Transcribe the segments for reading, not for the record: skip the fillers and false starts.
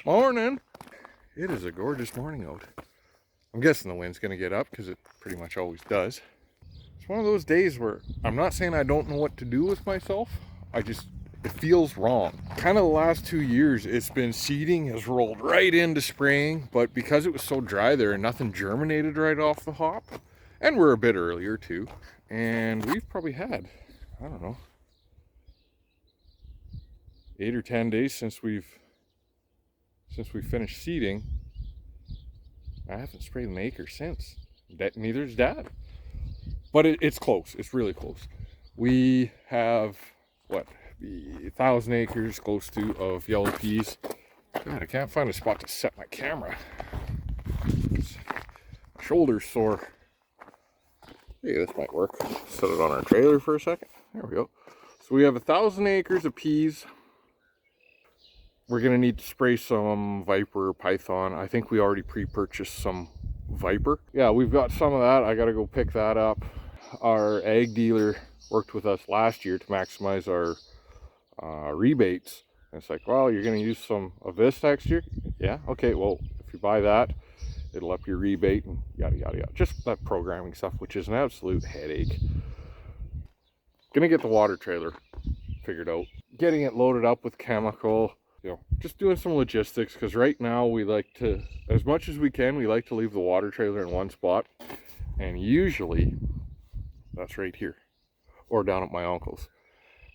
Morning. It is a gorgeous morning out. I'm guessing the wind's gonna get up because it pretty much always does. It's one of those days where I'm not saying I don't know what to do with myself. It feels wrong. Kind of the last 2 years, it's been seeding has rolled right into spraying, but because it was so dry there and nothing germinated right off the hop, and we're a bit earlier too, and we've probably had, I don't know, 8 or 10 days since we finished seeding. I haven't sprayed an acre since. Neither's Dad. But it's close. It's really close. We have, what, 1,000 acres close to of yellow peas. God, I can't find a spot to set my camera. My shoulder's sore. Hey, this might work. Set it on our trailer for a second. There we go. So we have 1,000 acres of peas. We're gonna need to spray some Viper Python. I think we already pre-purchased some Viper. Yeah, we've got some of that. I gotta go pick that up. Our ag dealer worked with us last year to maximize our rebates. And it's like, well, you're gonna use some of this next year? Yeah, okay, well, if you buy that, it'll up your rebate and yada, yada, yada. Just that programming stuff, which is an absolute headache. Gonna get the water trailer figured out. Getting it loaded up with chemical. You know, just doing some logistics, because right now we like to, as much as we can, we like to leave the water trailer in one spot, and usually that's right here or down at my uncle's.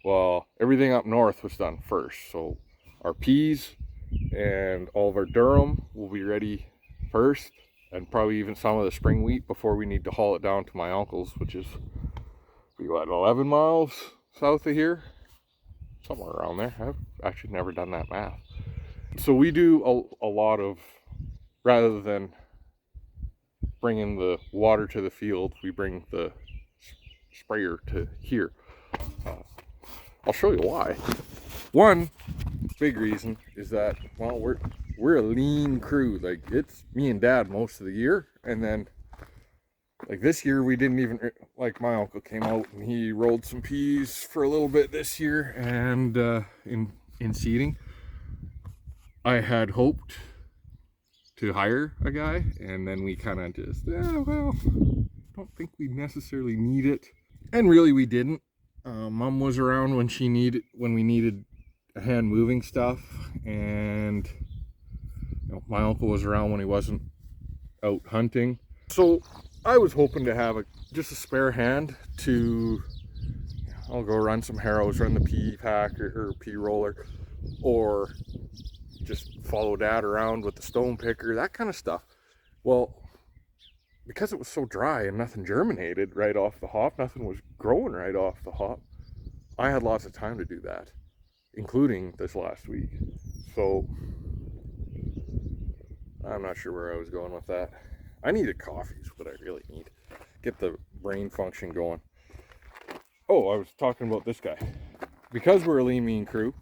Well, everything up north was done first, so our peas and all of our durum will be ready first, and probably even some of the spring wheat before we need to haul it down to my uncle's, which is what, 11 miles south of here. Somewhere around there. I've actually never done that math. So we do a lot of, rather than bringing the water to the field, we bring the sprayer to here. I'll show you why. One big reason is that, well, we're a lean crew. Like, it's me and Dad most of the year, and then like this year we didn't even, like, my uncle came out and he rolled some peas for a little bit this year, and in seeding I had hoped to hire a guy, and then we kind of just, well, don't think we necessarily need it, and really we didn't. Mom was around when we needed a hand moving stuff, and you know, my uncle was around when he wasn't out hunting. So I was hoping to have just a spare hand to, I'll go run some harrows, run the pea pack or pea roller, or just follow Dad around with the stone picker, that kind of stuff. Well, because it was so dry and nothing germinated right off the hop, nothing was growing right off the hop, I had lots of time to do that, including this last week. So I'm not sure where I was going with that. I need a coffee is what I really need. Get the brain function going. Oh, I was talking about this guy. Because we're a lean, mean crew,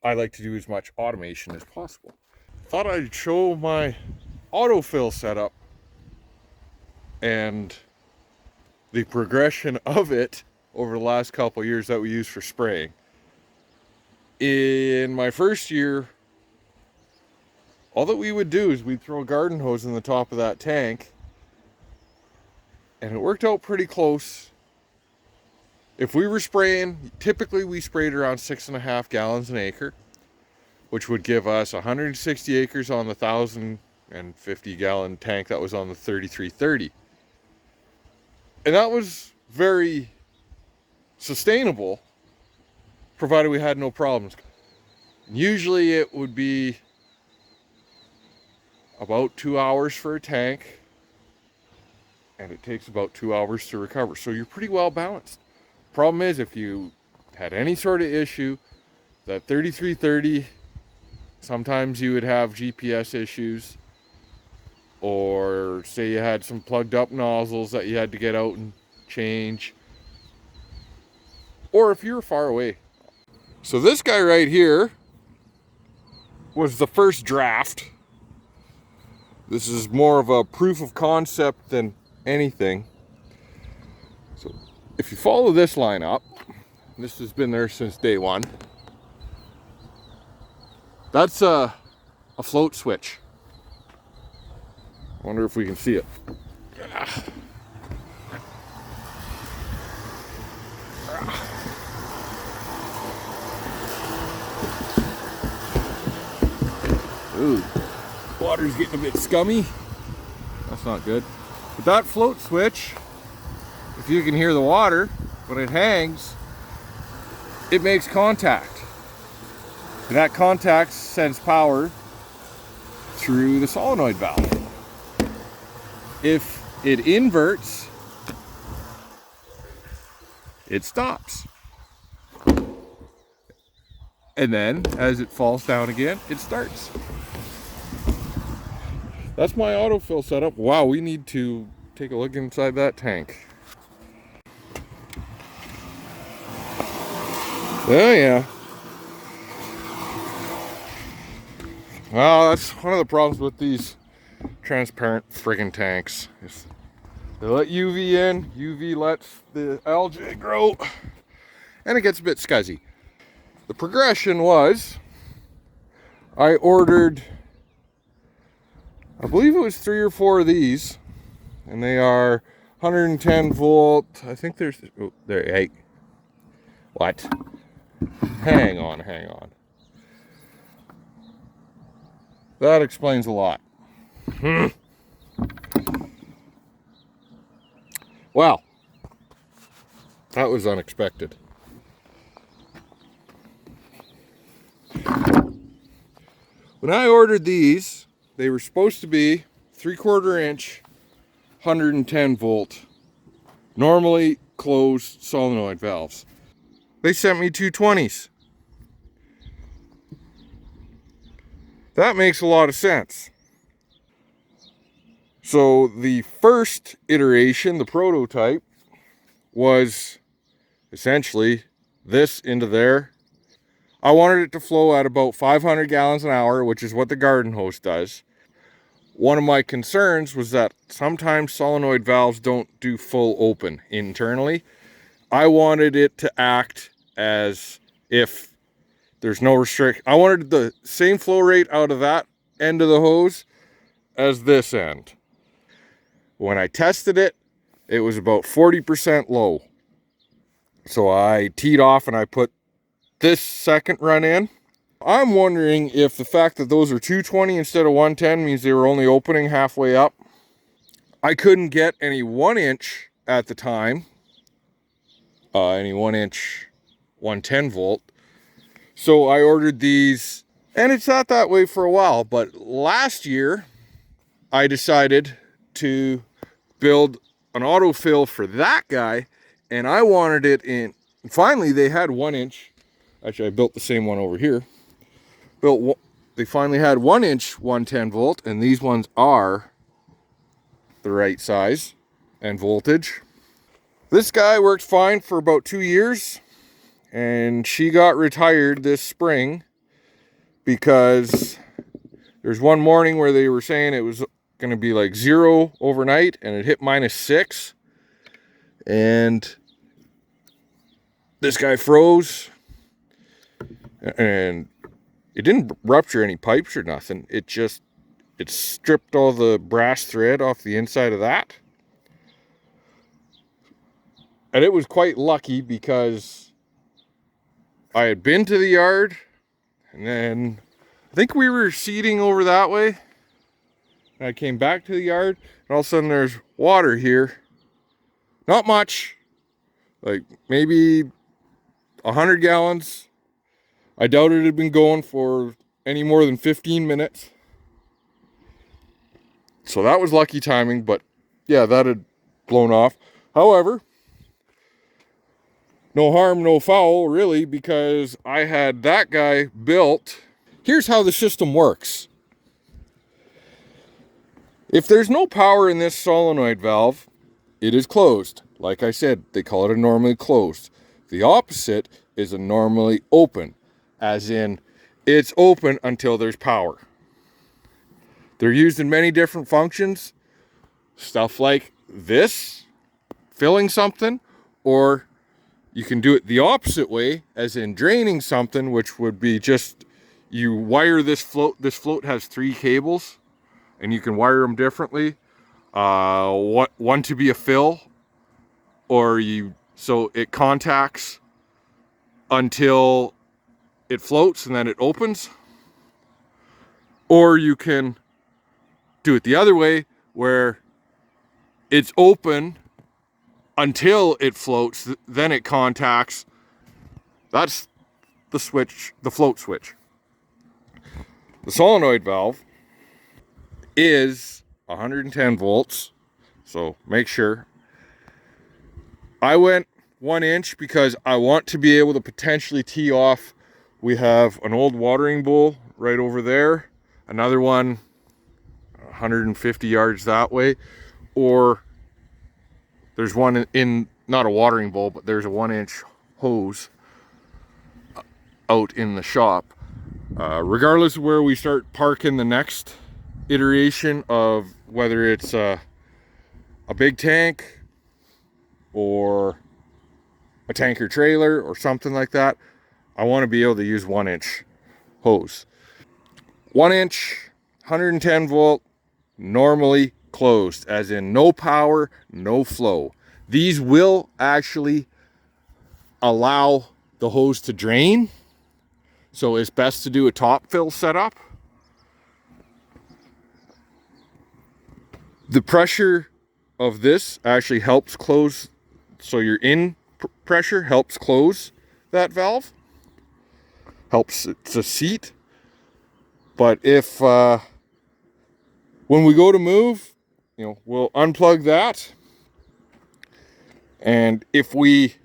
I like to do as much automation as possible. Thought I'd show my autofill setup and the progression of it over the last couple of years that we use for spraying. In my first year, all that we would do is we'd throw a garden hose in the top of that tank, and it worked out pretty close. If we were spraying, typically we sprayed around 6.5 gallons an acre, which would give us 160 acres on the 1,050 gallon tank that was on the 3330. And that was very sustainable, provided we had no problems. Usually it would be about 2 hours for a tank, and it takes about 2 hours to recover. So you're pretty well balanced. Problem is, if you had any sort of issue, that 3330, sometimes you would have GPS issues, or say you had some plugged up nozzles that you had to get out and change, or if you were far away. So this guy right here was the first draft. This is more of a proof of concept than anything. So if you follow this line up, this has been there since day one. That's a float switch. I wonder if we can see it. Ooh, water's getting a bit scummy. That's not good. But that float switch, if you can hear the water, when it hangs, it makes contact. And that contact sends power through the solenoid valve. If it inverts, it stops. And then, as it falls down again, it starts. That's my autofill setup. Wow, we need to take a look inside that tank. Oh yeah. Well, that's one of the problems with these transparent friggin' tanks. They let UV in, UV lets the algae grow, and it gets a bit scuzzy. The progression was, I ordered, I believe it was 3 or 4 of these, and they are 110 volt. I think there's, oh, there, hey, what? Hang on. That explains a lot. Wow, that was unexpected. When I ordered these, they were supposed to be 3/4 inch, 110 volt, normally closed solenoid valves. They sent me 220s. That makes a lot of sense. So the first iteration, the prototype, was essentially this into there. I wanted it to flow at about 500 gallons an hour, which is what the garden hose does. One of my concerns was that sometimes solenoid valves don't do full open internally. I wanted it to act as if there's no restriction. I wanted the same flow rate out of that end of the hose as this end. When I tested it, it was about 40% low. So I teed off and I put this second run in. I'm wondering if the fact that those are 220 instead of 110 means they were only opening halfway up. I couldn't get any 1-inch at the time, any 1-inch 110 volt. So I ordered these, and it's not that way for a while, but last year I decided to build an autofill for that guy, and I wanted it in, finally they had 1-inch, actually I built the same one over here, they finally had 1-inch 110 volt, and these ones are the right size and voltage. This guy worked fine for about 2 years, and she got retired this spring because there's one morning where they were saying it was going to be like 0 overnight, and it hit -6, and this guy froze, and it didn't rupture any pipes or nothing. It stripped all the brass thread off the inside of that. And it was quite lucky because I had been to the yard, and then I think we were seeding over that way. And I came back to the yard, and all of a sudden there's water here. Not much, like maybe 100 gallons. I doubt it had been going for any more than 15 minutes. So that was lucky timing, but yeah, that had blown off. However, no harm, no foul, really, because I had that guy built. Here's how the system works. If there's no power in this solenoid valve, it is closed. Like I said, they call it a normally closed. The opposite is a normally open, as in it's open until there's power. They're used in many different functions. Stuff like this, filling something, or you can do it the opposite way, as in draining something, which would be just You wire this float. This float has 3 cables, and you can wire them differently. One to be a fill, so it contacts until it floats and then it opens. Or you can do it the other way, where it's open until it floats, then it contacts. That's the switch, the float switch. The solenoid valve is 110 volts, so make sure. I went 1 inch because I want to be able to potentially tee off. We have an old watering bowl right over there, another one 150 yards that way, or there's one in, not a watering bowl, but there's a 1 inch hose out in the shop. Regardless of where we start parking the next iteration of whether it's a big tank or a tanker trailer or something like that, I want to be able to use 1 inch hose. 1 inch, 110 volt, normally closed, as in no power, no flow. These will actually allow the hose to drain, so it's best to do a top fill setup. The pressure of this actually helps close, so your in pressure helps close that valve, helps it to seat. But if when we go to move, we'll unplug that, and if we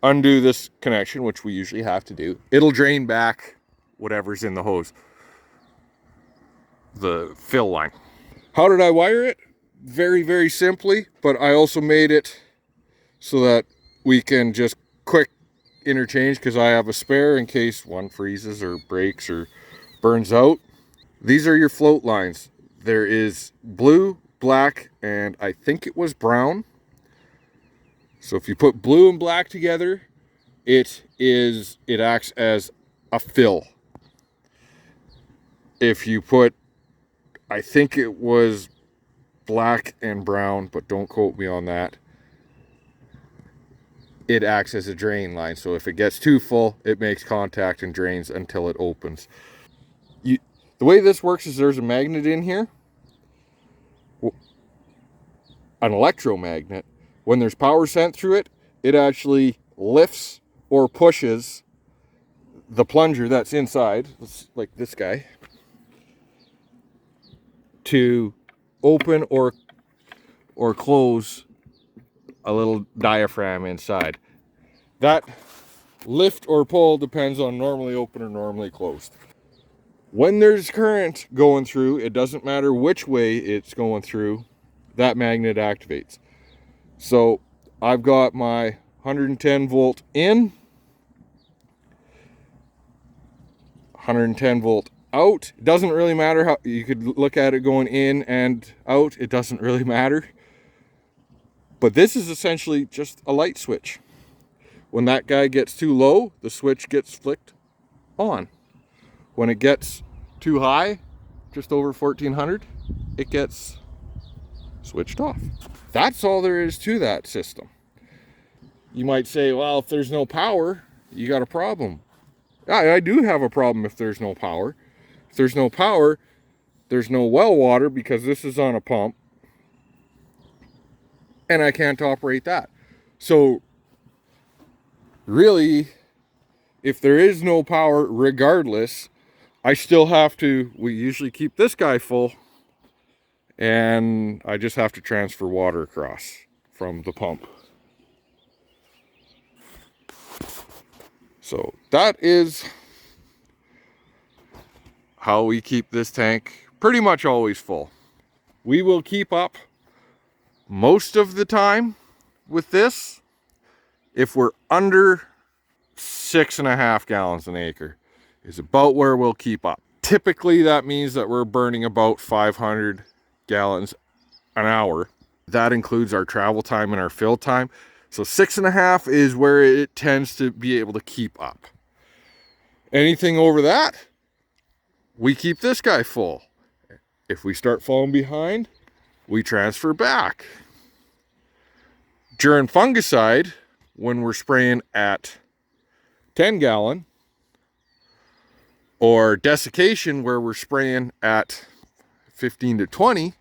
undo this connection, which we usually have to do, it'll drain back whatever's in the hose, the fill line. How did I wire it? Very, very simply, but I also made it so that we can just quick interchange, because I have a spare in case one freezes or breaks or burns out. These are your float lines. There is blue, black, and I think it was brown. So if you put blue and black together, it acts as a fill. If you put, I think it was black and brown, but don't quote me on that, it acts as a drain line. So if it gets too full, it makes contact and drains until it opens. The way this works is there's a magnet in here, an electromagnet. When there's power sent through it, it actually lifts or pushes the plunger that's inside, like this guy, to open or close a little diaphragm inside. That lift or pull depends on normally open or normally closed. When there's current going through, it doesn't matter which way it's going through, that magnet activates. So I've got my 110 volt in, 110 volt out. It doesn't really matter how you could look at it going in and out. It doesn't really matter. But this is essentially just a light switch. When that guy gets too low, the switch gets flicked on. When it gets too high, just over 1400, it gets switched off. That's all there is to that system. You might say, well, if there's no power, you got a problem. I do have a problem if there's no power. If there's no power, there's no well water, because this is on a pump, and I can't operate that. So really, if there is no power, regardless, I still have to, we usually keep this guy full, and I just have to transfer water across from the pump. So that is how we keep this tank pretty much always full. We will keep up most of the time with this if we're under 6.5 gallons an acre is about where we'll keep up. Typically that means that we're burning about 500 gallons an hour. That includes our travel time and our fill time. So 6.5 is where it tends to be able to keep up. Anything over that, we keep this guy full. If we start falling behind, we transfer back. During fungicide, when we're spraying at 10 gallon, or desiccation where we're spraying at 15 to 20,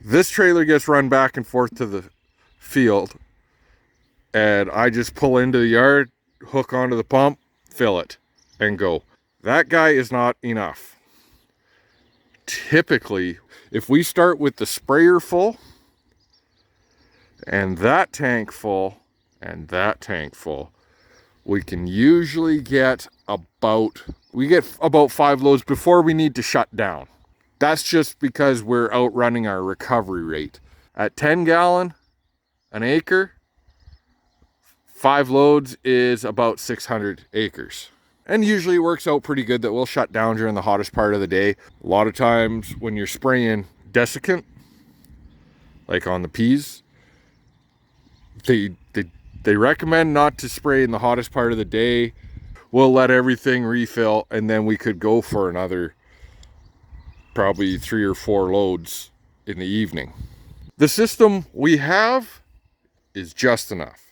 this trailer gets run back and forth to the field, and I just pull into the yard, hook onto the pump, fill it, and go. That guy is not enough. Typically, if we start with the sprayer full, and that tank full, and that tank full, we can usually get about 5 loads before we need to shut down. That's just because we're outrunning our recovery rate. At 10 gallon an acre, 5 loads is about 600 acres. And usually it works out pretty good that we'll shut down during the hottest part of the day. A lot of times when you're spraying desiccant, like on the peas, they recommend not to spray in the hottest part of the day. We'll let everything refill, and then we could go for another probably 3 or 4 loads in the evening. The system we have is just enough.